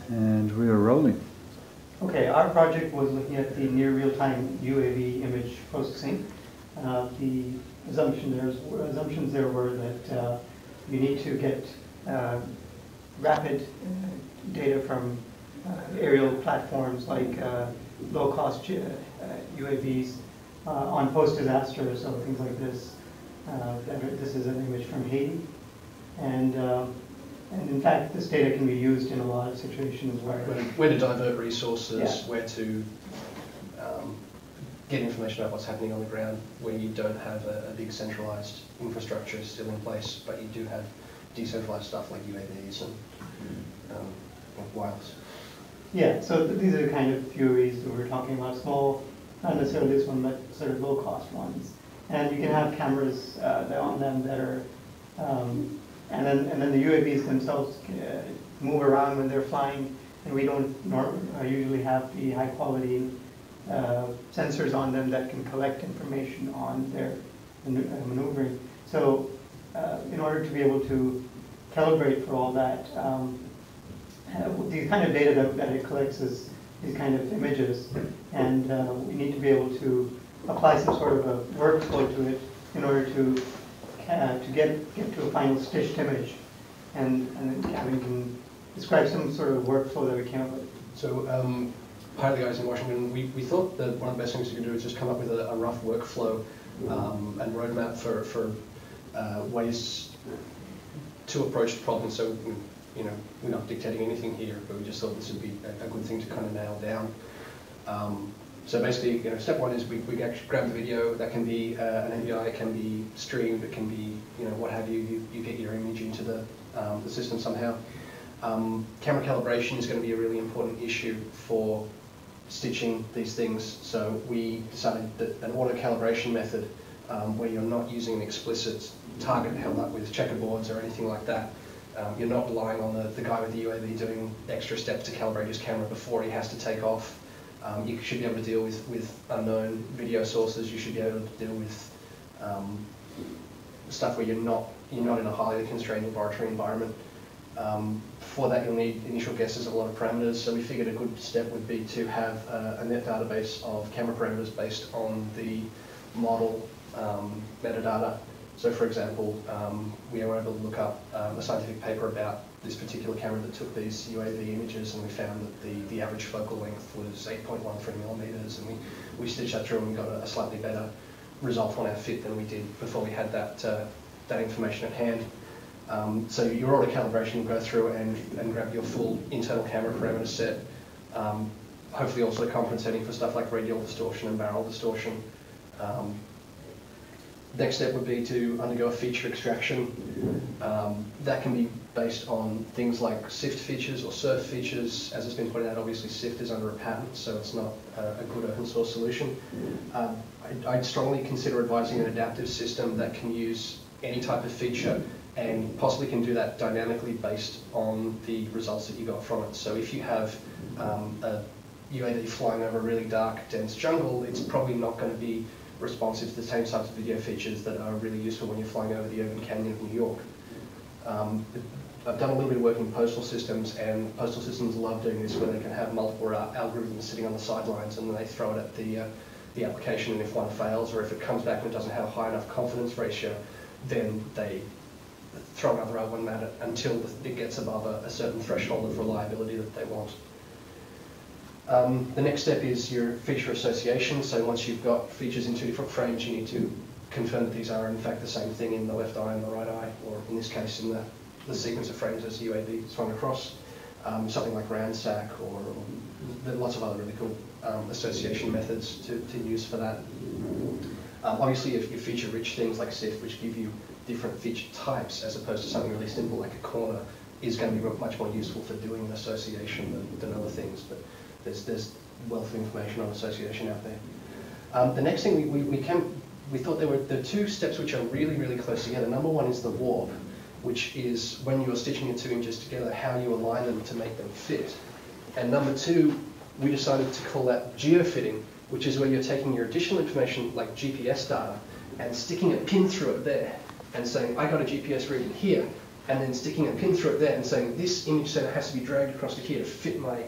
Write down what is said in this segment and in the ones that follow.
And we are rolling. Okay, our project was looking at the near real-time UAV image processing. The assumptions there were that you need to get rapid data from aerial platforms like low-cost UAVs on post-disaster, so things like this. This is an image from Haiti, and in fact, this data can be used in a lot of situations where to divert resources, yeah. where to get information about what's happening on the ground, where you don't have a big centralized infrastructure still in place, but you do have decentralized stuff like UAVs and wireless. Yeah, so these are the kind of UAVs that we're talking about, small, not necessarily this one, but sort of low-cost ones. And you can have cameras on them that are, and then the UAVs themselves move around when they're flying, and we don't usually have the high-quality sensors on them that can collect information on their maneuvering. So in order to be able to calibrate for all that, the kind of data that it collects is these kind of images, and we need to be able to apply some sort of a workflow to it in order to get to a final stitched image, and Gavin can describe some sort of workflow that we came up with. So part of the guys in Washington, we thought that one of the best things you can do is just come up with a rough workflow and roadmap for ways to approach the problem. So we're not dictating anything here, but we just thought this would be a good thing to kind of nail down. So basically, step one is we actually grab the video. That can be an API, it can be streamed, it can be what have you. You get your image into the system somehow. Camera calibration is going to be a really important issue for stitching these things. So we decided that an auto calibration method, where you're not using an explicit target held up with checkerboards or anything like that. You're not relying on the guy with the UAV doing extra steps to calibrate his camera before he has to take off. You should be able to deal with unknown video sources. You should be able to deal with stuff where you're not in a highly constrained laboratory environment. For that, you'll need initial guesses of a lot of parameters. So we figured a good step would be to have a net database of camera parameters based on the model metadata. So for example, we were able to look up a scientific paper about this particular camera that took these UAV images, and we found that the average focal length was 8.13 millimeters, and we stitched that through and we got a slightly better result on our fit than we did before we had that information at hand. So your auto calibration will go through and grab your full internal camera parameter set, hopefully also compensating for stuff like radial distortion and barrel distortion. Next step would be to undergo a feature extraction. That can be based on things like SIFT features or SURF features. As it's been pointed out, obviously SIFT is under a patent, so it's not a good open source solution. I'd strongly consider advising an adaptive system that can use any type of feature and possibly can do that dynamically based on the results that you got from it. So if you have a UAV flying over a really dark, dense jungle, it's probably not going to be responsive to the same types of video features that are really useful when you're flying over the urban canyon of New York. I've done a little bit of work in postal systems, and postal systems love doing this, where they can have multiple algorithms sitting on the sidelines, and then they throw it at the application, and if one fails, or if it comes back and it doesn't have a high enough confidence ratio, then they throw another L1 at it until it gets above a certain threshold of reliability that they want. The next step is your feature association. So once you've got features in two different frames, you need to confirm that these are in fact the same thing in the left eye and the right eye, or in this case in the sequence of frames as UAV swung across. Something like Ransack, or there are lots of other really cool association methods to use for that. Obviously, if you feature rich things like SIFT, which give you different feature types as opposed to something really simple like a corner, is going to be much more useful for doing an association than other things. But there's wealth of information on association out there. The next thing we thought there were two steps which are really, really close together. Number one is the warp, which is when you're stitching your two images together, how you align them to make them fit. And number two, we decided to call that geofitting, which is where you're taking your additional information like GPS data and sticking a pin through it there and saying, I got a GPS reading here, and then sticking a pin through it there and saying this image center has to be dragged across to here to fit my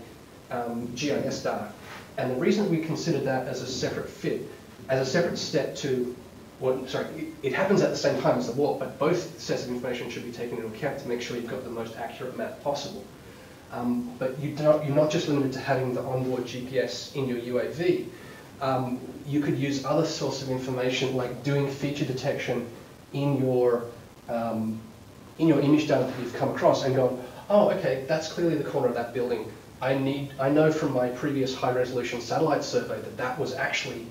GIS data. And the reason we considered that as a separate fit, as a separate step to, well, sorry, it happens at the same time as the warp, but both sets of information should be taken into account to make sure you've got the most accurate map possible. But you're not just limited to having the onboard GPS in your UAV. You could use other sorts of information like doing feature detection in your image data that you've come across and go, oh, okay, that's clearly the corner of that building. I know from my previous high-resolution satellite survey that that was actually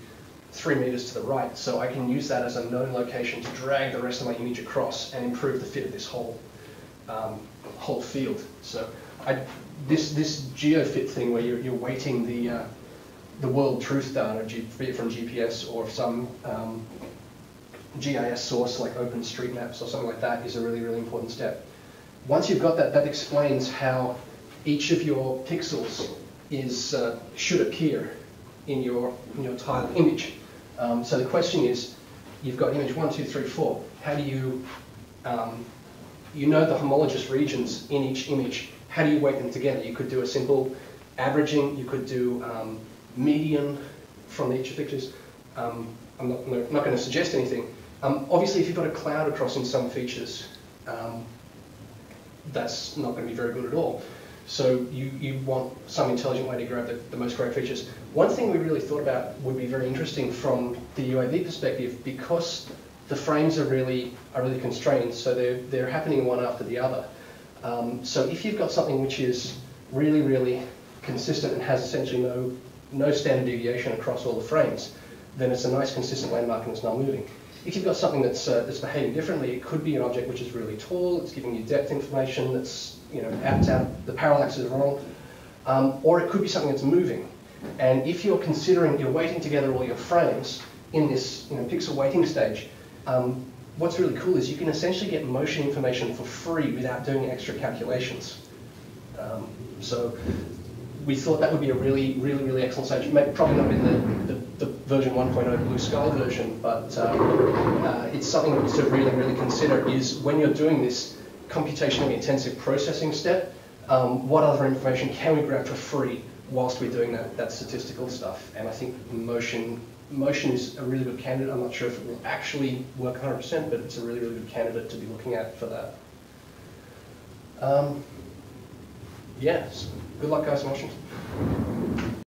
3 meters to the right, so I can use that as a known location to drag the rest of my image across and improve the fit of this whole field. So this GeoFit thing where you're weighting the world truth data, be it from GPS or some GIS source like OpenStreetMaps or something like that, is a really, really important step. Once you've got that, that explains how each of your pixels should appear in your tile image. So the question is, you've got image 1, 2, 3, 4. How do you, you know the homologous regions in each image. How do you weight them together? You could do a simple averaging. You could do median from each of the pictures. I'm not going to suggest anything. Obviously, if you've got a cloud across in some features, that's not going to be very good at all. So you want some intelligent way to grab the most correct features. One thing we really thought about would be very interesting from the UAV perspective, because the frames are really constrained, so they're happening one after the other. So if you've got something which is really, really consistent and has essentially no standard deviation across all the frames, then it's a nice consistent landmark and it's not moving. If you've got something that's behaving differently, it could be an object which is really tall, it's giving you depth information that's out, the parallax is wrong, or it could be something that's moving. And if you're weighting together all your frames in this pixel weighting stage, what's really cool is you can essentially get motion information for free without doing extra calculations. So we thought that would be a really, really, really excellent stage. Probably not in the version 1.0 Blue Sky version, but it's something to really, really consider is when you're doing this computationally intensive processing step, what other information can we grab for free whilst we're doing that statistical stuff? And I think motion is a really good candidate. I'm not sure if it will actually work 100%, but it's a really, really good candidate to be looking at for that. Yeah, so good luck guys in Washington.